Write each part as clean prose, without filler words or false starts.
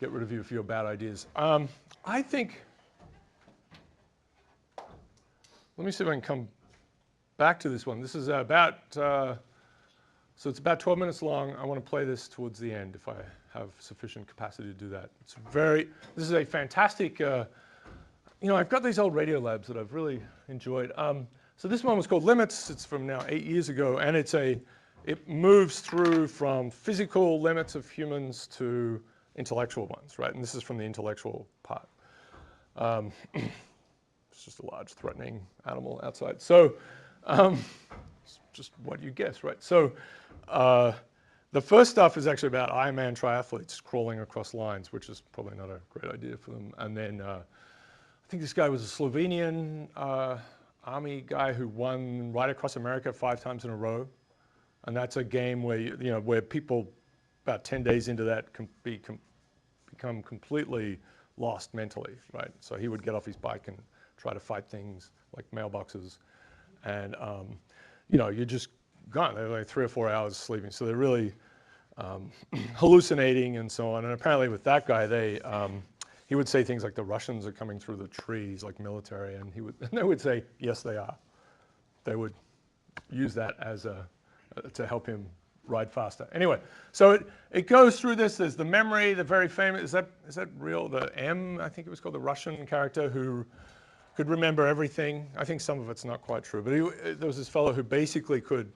get rid of you for your bad ideas. I think, let me see if I can come back to this one. This is about, so it's about 12 minutes long. I want to play this towards the end if I have sufficient capacity to do that. This is a fantastic, I've got these old Radio Labs that I've really enjoyed. So this one was called Limits. It's from now 8 years ago, and it moves through from physical limits of humans to intellectual ones, right? And this is from the intellectual part. It's just a large threatening animal outside. So it's just what you guess, right? So the first stuff is actually about Ironman triathletes crawling across lines, which is probably not a great idea for them. And then I think this guy was a Slovenian army guy who won Ride Across America 5 times in a row. And that's a game where, where people about 10 days into that can become completely lost mentally, right? So he would get off his bike and try to fight things like mailboxes. And, you're just gone. They're like 3 or 4 hours sleeping. So they're really hallucinating and so on. And apparently with that guy, he would say things like the Russians are coming through the trees like military. And they would say, yes, they are. They would use that as to help him ride faster. Anyway, so it goes through this. There's the memory, the very famous, is that real? The M, I think it was called, the Russian character who could remember everything. I think some of it's not quite true, but there was this fellow who basically could,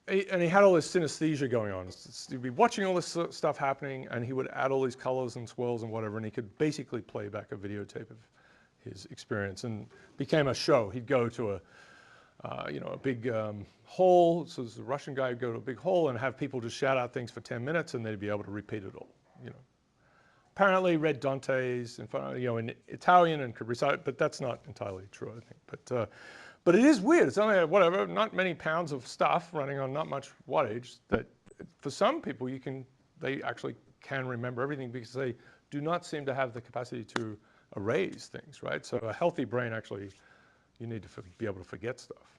and he had all this synesthesia going on. He'd be watching all this stuff happening, and he would add all these colors and swirls and whatever, and he could basically play back a videotape of his experience, and became a show. He'd go to a big hall. So the Russian guy would go to a big hall and have people just shout out things for 10 minutes, and they'd be able to repeat it all. Apparently read Dante's in Italian and could recite it, but that's not entirely true, I think. But it is weird. It's only not many pounds of stuff running on not much wattage. That for some people they actually can remember everything because they do not seem to have the capacity to erase things, right? So a healthy brain actually, you need to be able to forget stuff.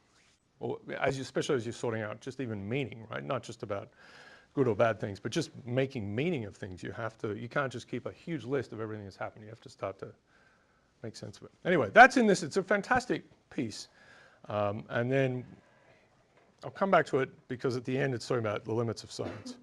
Or especially as you're sorting out just even meaning, right? Not just about good or bad things, but just making meaning of things. You can't just keep a huge list of everything that's happened. You have to start to make sense of it. Anyway, that's in this. It's a fantastic piece. And then I'll come back to it because at the end it's talking about the limits of science.